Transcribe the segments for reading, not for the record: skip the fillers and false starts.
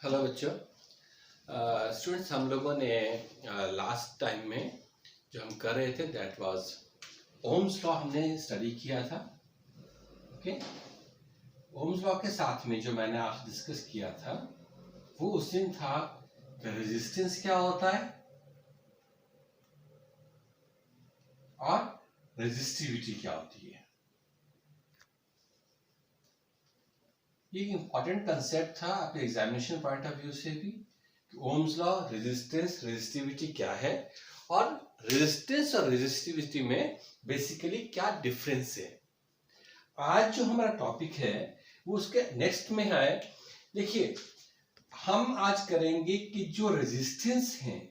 Hello बच्चों। Students, हम लोगों ने लास्ट टाइम में जो हम कर रहे थे दैट वाज ओम्स लॉ हमने स्टडी किया था। ओके, ओम्स लॉ के साथ में जो मैंने आज डिस्कस किया था वो उस दिन था रेजिस्टेंस क्या होता है और रेजिस्टिविटी क्या होती है। ये इंपॉर्टेंट कंसेप्ट था आपके एग्जामिनेशन पॉइंट ऑफ व्यू से भी कि ओम्स लॉ, रेजिस्टेंस, रेजिस्टिविटी क्या है और रेजिस्टेंस और रेजिस्टिविटी में बेसिकली क्या डिफरेंस है। आज जो हमारा टॉपिक है वो उसके नेक्स्ट में है। देखिए, हम आज करेंगे कि जो रेजिस्टेंस हैं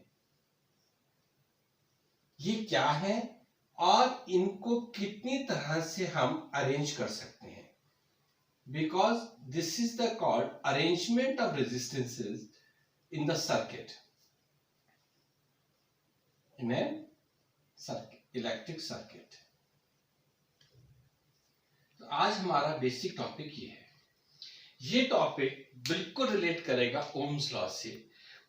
ये क्या है और इनको कितनी तरह से हम अरेंज कर सकते हैं, because this is the called arrangement of resistances in the circuit, in a circuit, electric circuit. तो आज हमारा बेसिक टॉपिक ये है। ये टॉपिक बिल्कुल रिलेट करेगा ओम्स लॉ से।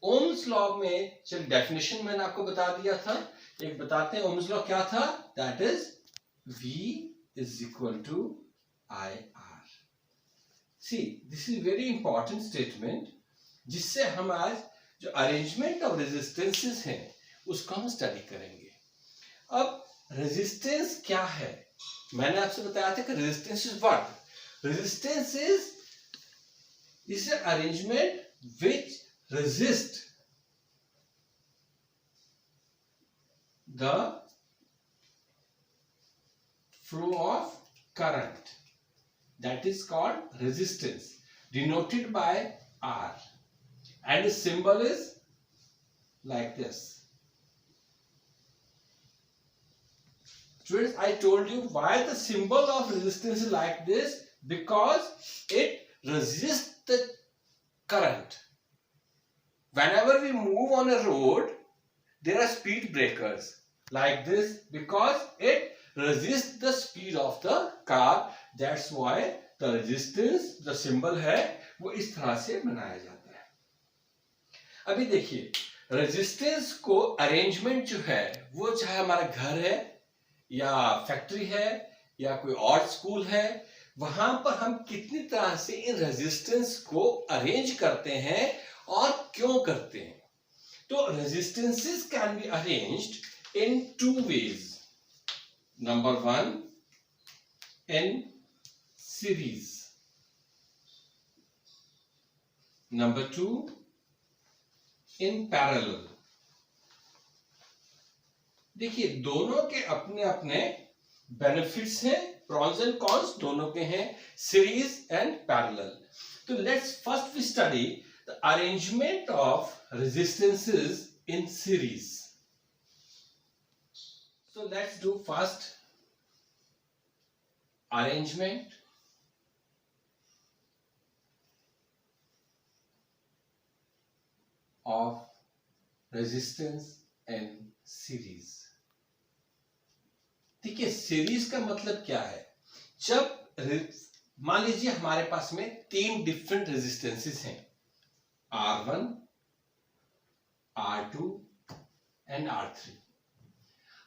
ओम्स लॉ में चल डेफिनेशन मैंने आपको बता दिया था, एक बताते हैं ओम्स लॉ क्या था। That is V is equal to IR। See, this is very important statement जिससे हम आज जो अरेंजमेंट ऑफ रेजिस्टेंसेस हैं उसका हम स्टडी करेंगे। अब रेजिस्टेंस क्या है, मैंने आपसे बताया था कि resistance is what. Resistance is an arrangement which resist the flow of current. That is called resistance, denoted by R, and its symbol is like this. Students, I told you why the symbol of resistance is like this, because it resists the current. Whenever we move on a road, there are speed breakers like this because it resists the speed of the car. That's why the resistance, the symbol है वो इस तरह से बनाया जाता है। अभी देखिए, रेजिस्टेंस को अरेंजमेंट जो है वो चाहे हमारा घर है या फैक्ट्री है या कोई और स्कूल है, वहां पर हम कितनी तरह से इन रेजिस्टेंस को अरेंज करते हैं और क्यों करते हैं। तो resistances can be arranged in two ways. Number one, in series. Number two, in parallel. देखिए, दोनों के अपने अपने बेनिफिट्स हैं, प्रॉन्स एंड कॉन्स दोनों के हैं, सीरीज एंड पैरेलल। तो let's first we study the arrangement of resistances in series. So let's do first arrangement of resistance in series। देखिए, सीरीज का मतलब क्या है। जब मान लीजिए हमारे पास में तीन डिफरेंट रेजिस्टेंसेस हैं, R1, R2 एंड R3।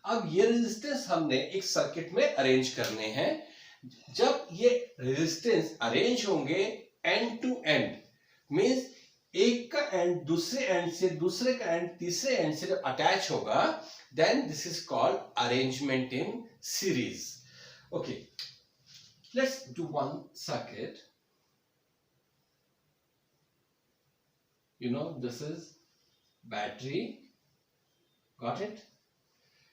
अब ये रेजिस्टेंस हमने एक सर्किट में अरेंज करने हैं। जब ये रेजिस्टेंस अरेंज होंगे एंड टू एंड, मींस एक का एंड दूसरे एंड से, दूसरे का एंड तीसरे एंड से जब अटैच होगा, then this is called arrangement in series. Okay, let's do one circuit. You know, this is battery, got it?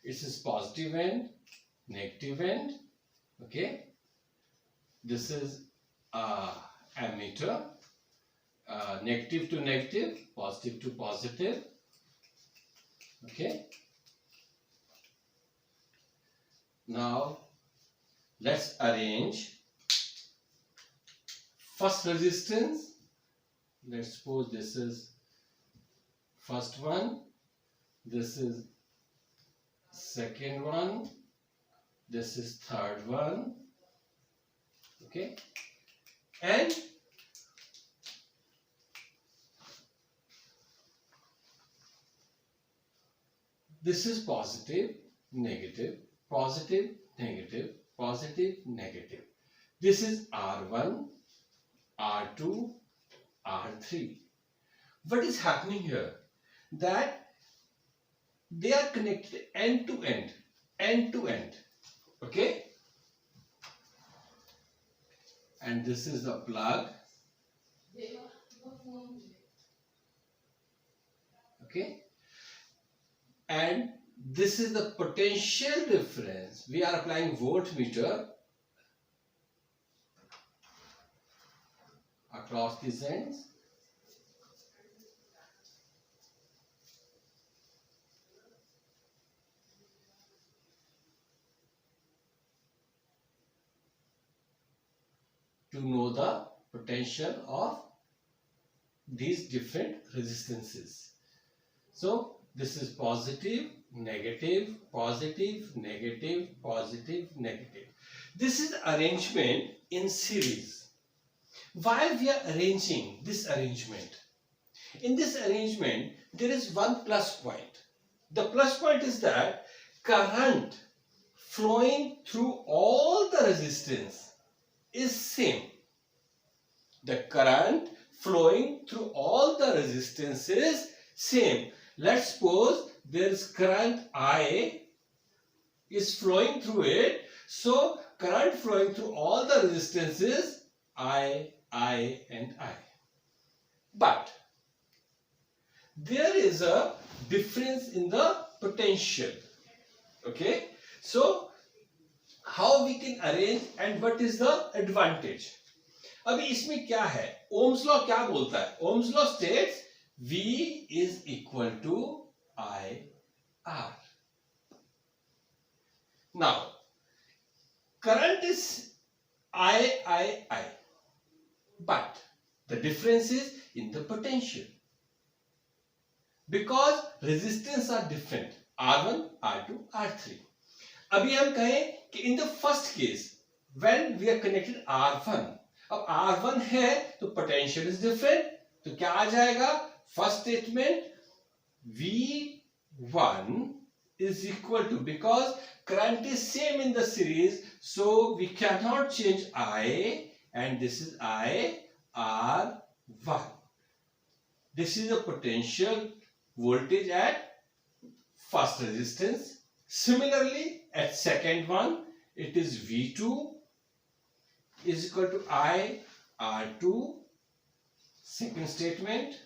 This is positive end, negative end. Okay, this is ammeter, negative to negative, positive to positive. Okay, now let's arrange first resistance. Let's suppose this is first one, this is second one, this is third one. Okay, and this is positive, negative, positive, negative, positive, negative. This is R1, R2, R3. What is happening here? That they are connected end to end, end to end. Okay? And this is the plug. Okay? And this is the potential difference. We are applying voltmeter across these ends. To know the potential of these different resistances. So this is positive, negative, positive, negative, positive, negative. This is arrangement in series. Why we are arranging this arrangement? In this arrangement, there is one plus point. The plus point is that current flowing through all the resistance is same. The current flowing through all the resistance is same. Let's suppose there is current I is flowing through it. So current flowing through all the resistances I, and I. But there is a difference in the potential. Okay. So how we can arrange and what is the advantage? अभी इसमें क्या है? Ohm's law क्या बोलता है? Ohm's law states V is equal to IR. Now, current is I. But the difference is in the potential. Because resistance are different. R1, R2, R3. अभी हम कहें कि in the first case, when we are connected R1, अब R1 है तो potential is different. तो क्या आ जाएगा? First statement V1 is equal to, because current is same in the series, so we cannot change I, and this is I R1. This is the potential voltage at first resistance. Similarly, at second one, it is V2 is equal to I R2. Second statement,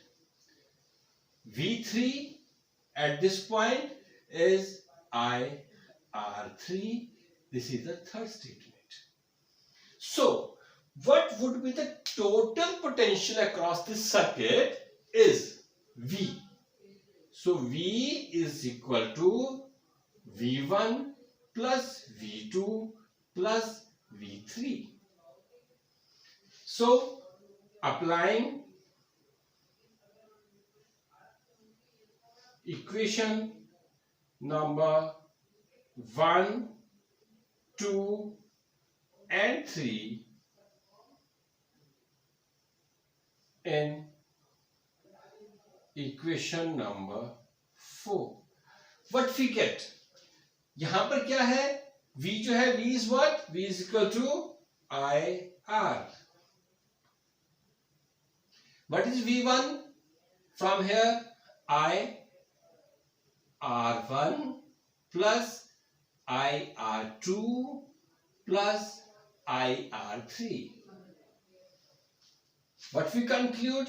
V3 at this point is I R3. This is the third statement. So, what would be the total potential across this circuit is V. So, V is equal to V1 plus V2 plus V3. So, applying equation number 1, 2 and 3 in equation number 4. What we get? यहां पर क्या है? V जो है, V is what? V is equal to IR. What is V1? From here, I R1 plus I R2 plus I R3. What we conclude?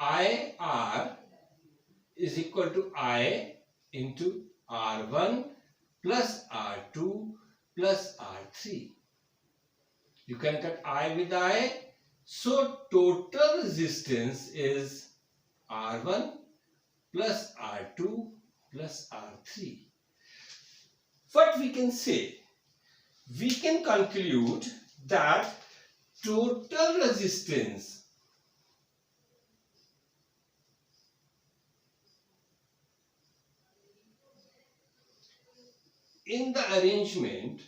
IR is equal to I into R1 plus R2 plus R3. You can cut I with I. So total resistance is R1 plus R2 plus R3. What we can say? We can conclude that total resistance in the arrangement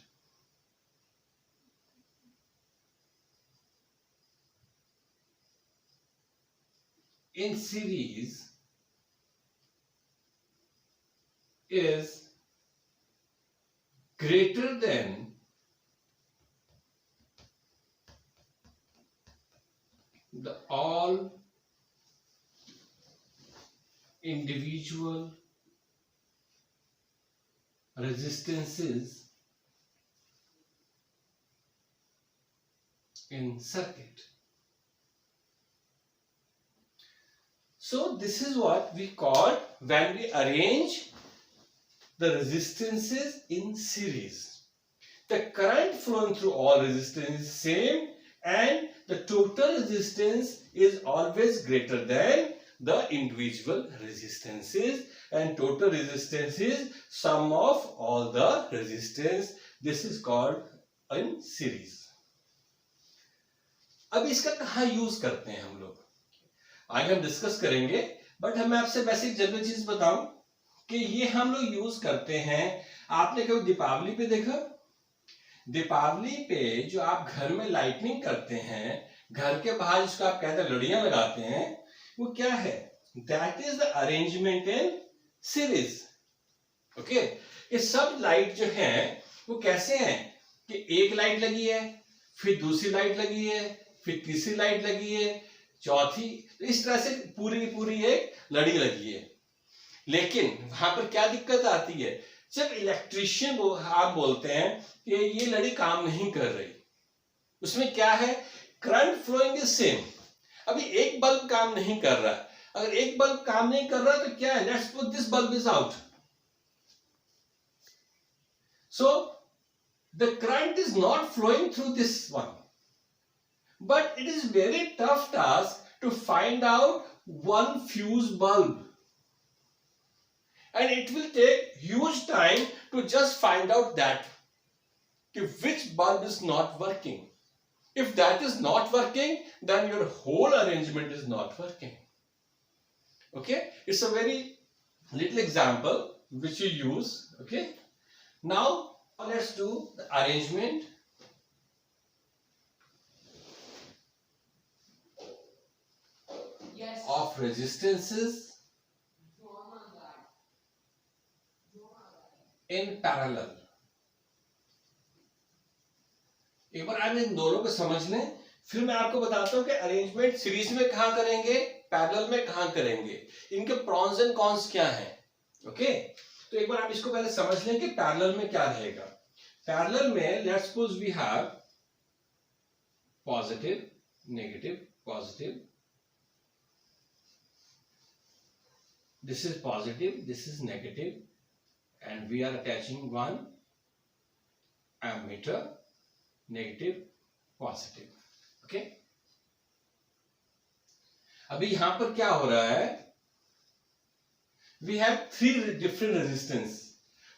in series is greater than the all individual resistances in circuit. So this is what we call when we arrange the resistances in series. The current flowing through all resistance is same and the total resistance is always greater than the individual resistances, and total resistance is sum of all the resistance. This is called in series. अब इसका कहाँ use करते हैं हम लोग आगे हम discuss करेंगे, बट मैं आपसे बेसिक जनरल चीज बताऊं कि ये हम लोग यूज करते हैं। आपने कभी दीपावली पे देखा? दीपावली पे जो आप घर में लाइटनिंग करते हैं, घर के बाहर जिसको आप कहते हैं लड़ियां लगाते हैं, वो क्या है? That is the arrangement in series. Okay, ये सब लाइट जो है वो कैसे हैं कि एक लाइट लगी है, फिर दूसरी लाइट लगी है, फिर तीसरी लाइट लगी है, चौथी, इस तरह से पूरी की पूरी एक लड़ी लगी है। लेकिन वहां पर क्या दिक्कत आती है? जब इलेक्ट्रीशियन को आप बोलते हैं कि ये लड़ी काम नहीं कर रही, उसमें क्या है? Current following is same. अभी एक बल्ब काम नहीं कर रहा, अगर एक बल्ब काम नहीं कर रहा तो क्या है? Let's put this bulb is out, so the current is not flowing through this one, but it is very tough task to find out one fuse bulb, and it will take huge time to just find out that which bulb is not working. If that is not working, then your whole arrangement is not working. Okay, it's a very little example which you use. Okay, now let's do the arrangement of resistances in parallel. एक बार आप इन दोनों को समझ लें, फिर मैं आपको बताता हूं कि अरेंजमेंट सीरीज में कहां करेंगे, पैरेलल में कहां करेंगे, इनके प्रॉन्स एंड कॉन्स क्या हैं। ओके, तो एक बार आप इसको पहले समझ लें कि पैरेलल में क्या रहेगा। पैरेलल में let's suppose we have positive, negative, positive, this is positive, this is negative, and we are attaching one ammeter, negative, positive. Okay, अभी यहां पर क्या हो रहा है? we have three different resistance,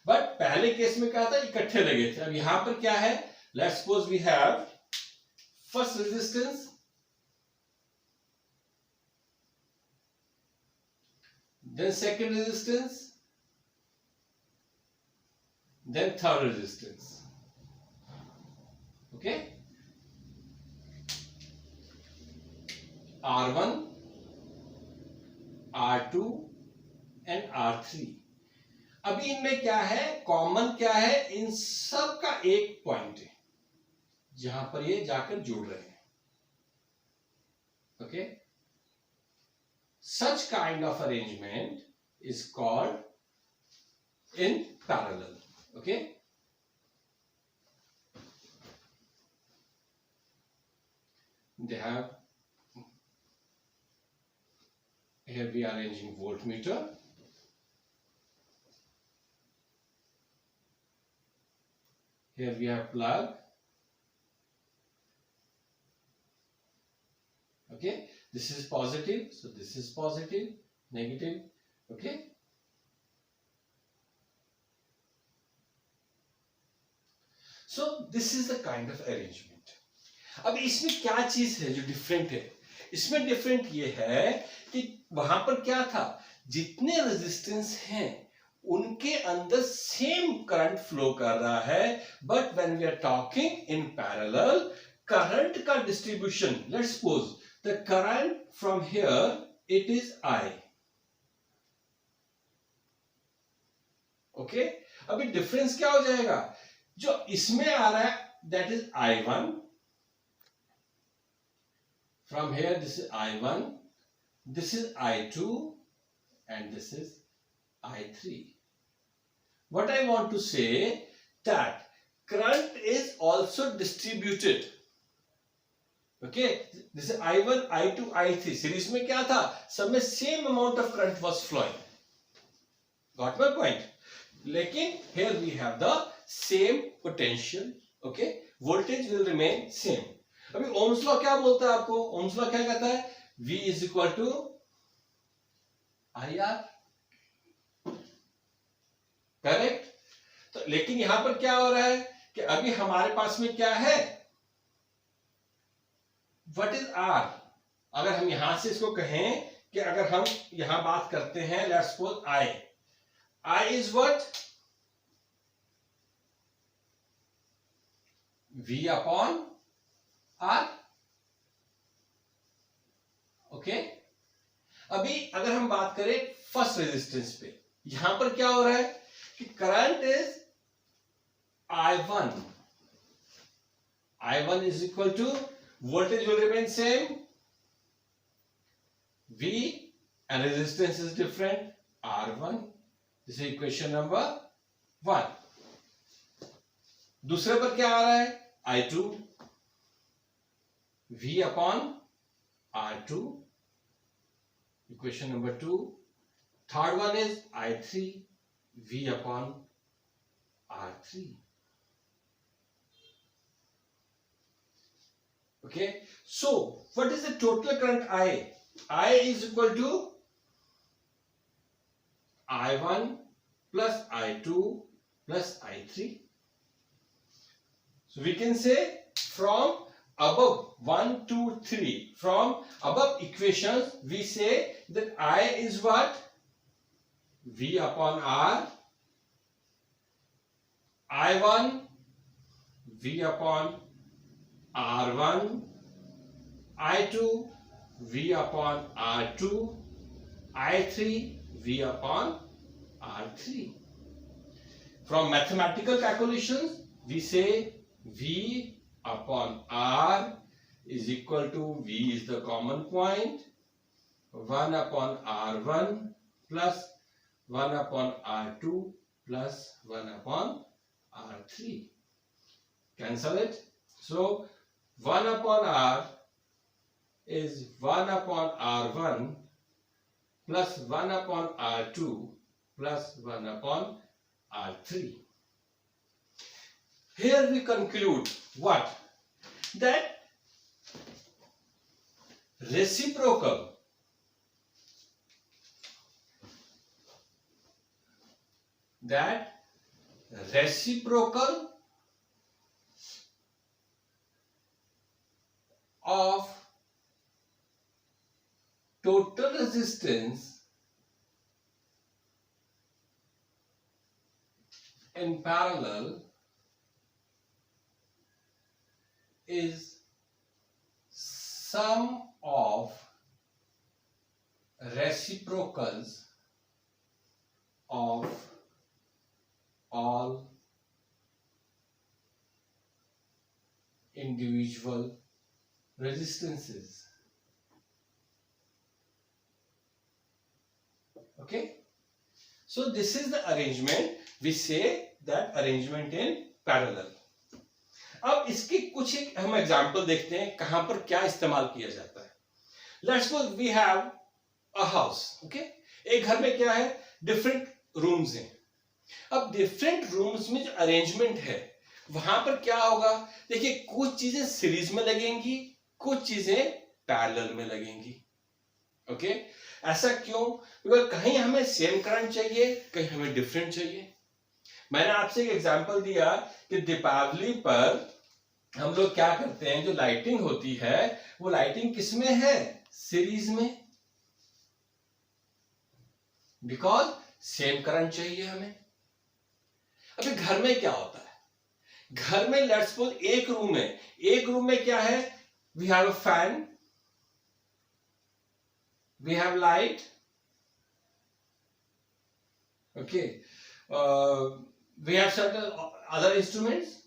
but पहले केस में क्या था? इकट्ठे लगे थे। अब यहां पर क्या है? let's suppose we have first resistance, then second resistance, then third resistance. Okay, R1, R2 and R3। अभी इनमें क्या है? कॉमन क्या है? इन सब का एक पॉइंट है जहां पर ये जाकर जुड़ रहे हैं। Okay, such kind of arrangement is called in parallel. Okay, they have, here we are arranging voltmeter, here we have plug. Okay, this is positive, so this is positive, negative. Okay, so this is the kind of arrangement. अब इसमें क्या चीज है जो different है? इसमें different ये है कि वहां पर क्या था? जितने रेजिस्टेंस हैं उनके अंदर सेम करंट फ्लो कर रहा है, but when we are talking in parallel, current का distribution, let's suppose the current from here, it is I. Okay, अभी डिफरेंस क्या हो जाएगा, जो इसमें आ रहा है that is I1, from here this is I1, this is I2 and this is I3. What I want to say that current is also distributed. Okay, this is I1, I2, I3. Series में क्या था, सब में same amount of current was flowing. Got my point? लेकिन here we have the same potential. Okay, voltage will remain same. अभी Ohm's law क्या बोलता है आपको, ओम्स लॉ क्या कहता है, V is equal to IR. Correct. तो लेकिन यहां पर क्या हो रहा है कि अभी हमारे पास में क्या है, व्हाट इज R. अगर हम यहां से इसको कहें कि अगर हम यहां बात करते हैं, let's suppose I is what, V upon R. Okay, अभी अगर हम बात करें फर्स्ट रेजिस्टेंस पे, यहां पर क्या हो रहा है कि current is I1. I1 is equal to, voltage will remain same, V, and resistance is different, R1. This is equation number 1. दूसरे पर क्या आ रहा है, I2, V upon R2, equation number 2. Third one is I3, V upon R3. Okay, so what is the total current I? I is equal to I1 plus I2 plus I3. So we can say from above 1, 2, 3, from above equations we say that I is what, V upon R, I1 V upon R1, I2 V upon R2, I3 V upon R3. From mathematical calculations we say V upon R is equal to, V is the common point, 1 upon R1 plus 1 upon R2 plus 1 upon R3. Cancel it. So 1 upon R is 1 upon R1 plus 1 upon R2 plus 1 upon R3. Here we conclude what? That reciprocal of total resistance in parallel is sum of reciprocals of all individual resistances. Okay, so this is the arrangement, we say that arrangement in parallel. अब इसकी कुछ एक हम example देखते हैं कहां पर क्या इस्तेमाल किया जाता है. Let's suppose we have a house. Okay, एक घर में क्या है, डिफरेंट रूम्स हैं. अब डिफरेंट रूम्स में जो अरेंजमेंट है वहां पर क्या होगा, देखिए कुछ चीजें सीरीज में लगेंगी, कुछ चीजें पैरेलल में लगेंगी. ओके, ऐसा क्यों, बिकॉज कहीं हमें सेम करंट चाहिए, कहीं हमें डिफरेंट चाहिए. मैंने आपसे एक एग्जांपल दिया कि दीपावली पर हम लोग क्या करते हैं, जो लाइटिंग होती है वो लाइटिंग किसमें है, सीरीज में, बिकॉज सेम करंट चाहिए हमें. अभी घर में क्या होता है, घर में लेट्स सपोज एक रूम है, एक रूम में क्या है, we have a fan, we have light. Okay, we have certain other instruments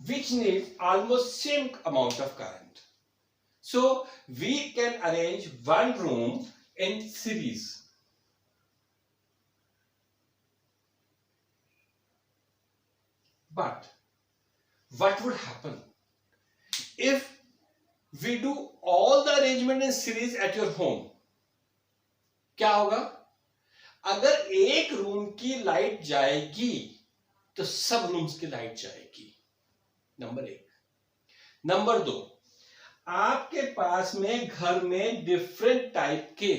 which need almost same amount of current. So we can arrange one room in series. But what would happen if we do all the arrangement in series at your home? क्या होगा? अगर एक room की light जाएगी तो सब rooms की light जाएगी, नंबर एक. नंबर दो, आपके पास में घर में डिफरेंट टाइप के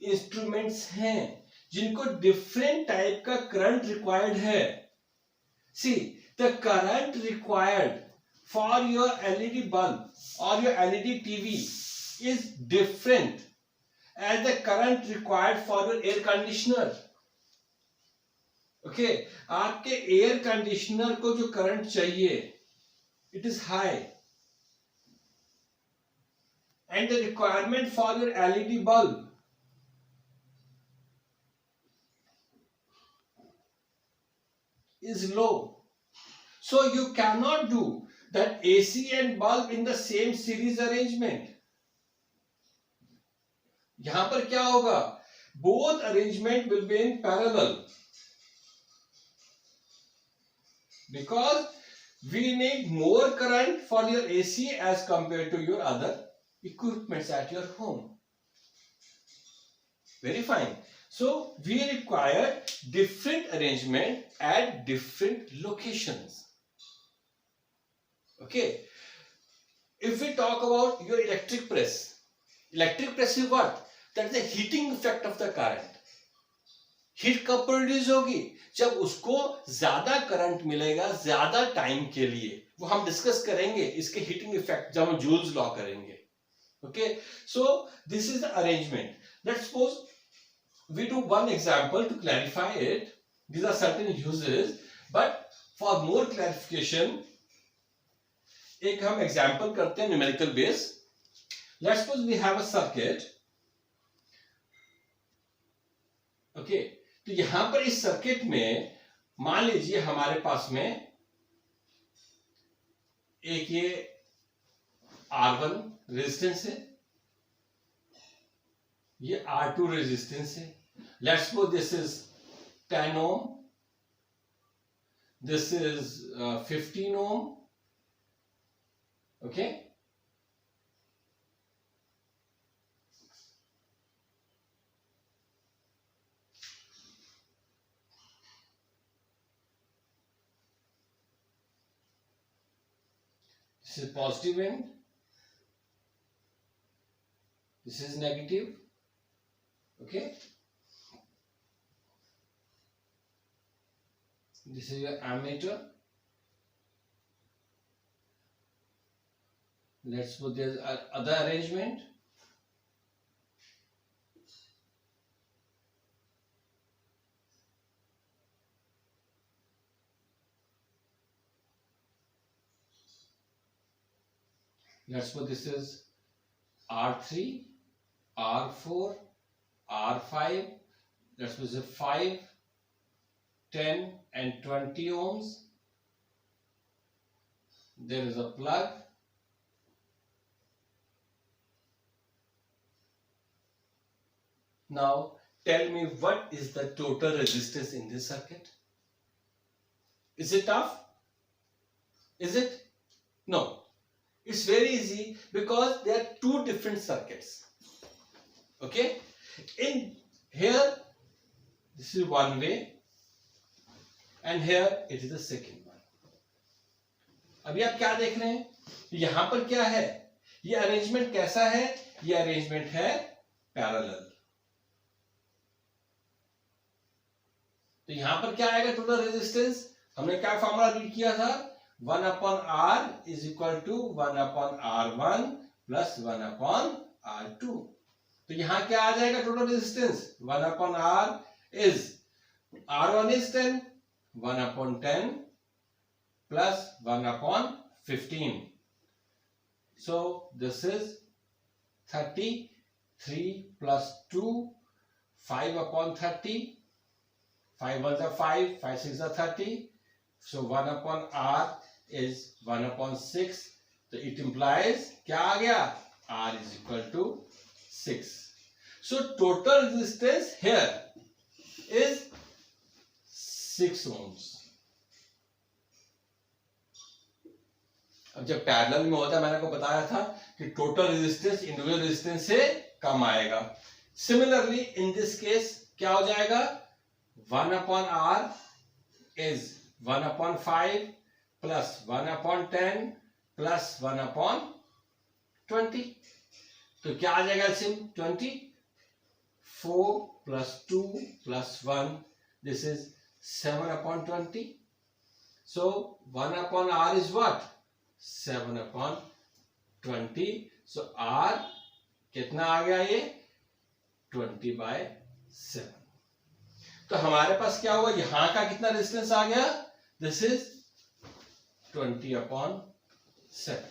इंस्ट्रूमेंट्स हैं जिनको डिफरेंट टाइप का करंट रिक्वायर्ड है. See, the current required for your LED bulb or your LED TV is different as the current required for your air conditioner. Okay, आपके एयर कंडीशनर को जो current चाहिए, it is high, and the requirement for your LED bulb is low. So you cannot do that AC and bulb in the same series arrangement. यहां पर क्या होगा? Both arrangement will be in parallel because we need more current for your AC as compared to your other equipments at your home. Very fine. So we require different arrangement at different locations. Okay, if we talk about your electric press is what? That is the heating effect of the current. Heat कब produce होगी? जब उसको ज्यादा current मिलेगा ज्यादा time के लिए. वो हम डिस्कस करेंगे इसके हीटिंग इफेक्ट जब हम जूल्स लॉ करेंगे. Okay, so this is the arrangement. Let's suppose we do one example to clarify it. These are certain uses, but for more clarification एक हम एग्जाम्पल करते हैं numerical base. Let's suppose we have a circuit. Okay, तो यहां पर इस circuit में मान लीजिए हमारे पास में एक ये R1 रेजिस्टेंस है, ये R2 रेजिस्टेंस है. Let's suppose this is 10 ohm, this is 15 ohm. Okay, this is positive end, this is negative. Okay, this is your ammeter. Let's put this other arrangement. Let's put this is R3, R4, R5. Let's put this 5, 10 and 20 ohms. There is a plug. Now tell me, what is the total resistance in this circuit? Is it tough? Is it? No. It's very easy because there are two different circuits. Okay? In here, this is one way, and here it is the second one. अभी आप क्या देख रहे हैं? यहां पर क्या है? ये अरेंजमेंट कैसा है? ये अरेंजमेंट है पैरेलल. तो यहां पर क्या आएगा टोटल रेजिस्टेंस? हमने क्या फॉर्मूला रीड किया था? 1/R is equal to 1/R1 plus 1/R2. तो यहां क्या आ जाएगा total resistance? 1/R is R1 is 10, 1/10 plus 1/15. So this is 30 3 plus 2, 5 upon 30. 5 1s are 5, 5 6 are 30. So 1 upon R is 1 upon 6. So it implies क्या आ गया? R is equal to 6. So total resistance here is 6 ohms. अब जब parallel में होता है, मैंने आपको बताया था कि टोटल रेजिस्टेंस इंडिविजुअल रेजिस्टेंस से कम आएगा. सिमिलरली इन दिस केस क्या हो जाएगा? 1 upon R is 1 upon 5 plus 1 upon 10 plus 1 upon 20. तो क्या आ जाएगा LCM? 20. 4 plus 2 plus 1, this is 7 upon 20. So 1 upon R is what? 7 upon 20. So R कितना आ गया ये? 20/7. तो हमारे पास क्या हुआ? यहां का कितना रेजिस्टेंस आ गया? This is 20/7.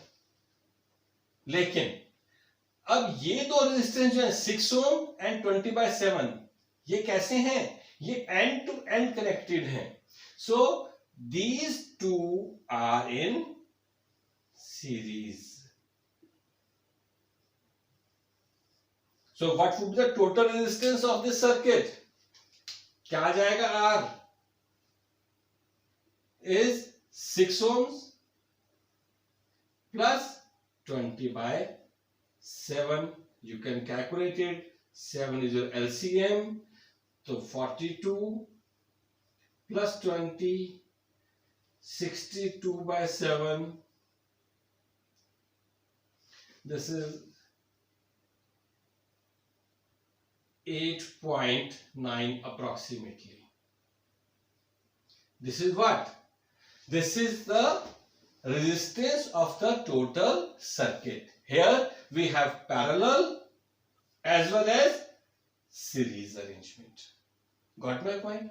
लेकिन अब ये दो रेजिस्टेंस जो है 6 ओम एंड 20/7, ये कैसे हैं? ये एंड टू एंड कनेक्टेड हैं. So these two are in series. So what would be the total resistance of this circuit? क्या आ जाएगा? R is 6 ohms plus 20/7. You can calculate it. 7 is your LCM. So 42 plus 20, 62/7. This is 8.9 approximately. This is what? This is the resistance of the total circuit. Here we have parallel as well as series arrangement. Got my point?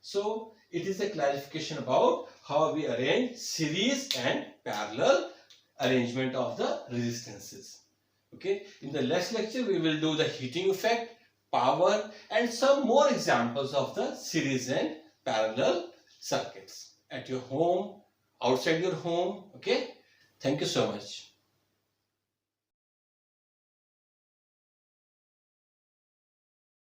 So it is a clarification about how we arrange series and parallel arrangement of the resistances. Okay, in the next lecture we will do the heating effect, power, and some more examples of the series and parallel circuits at your home, outside your home. Okay, thank you so much.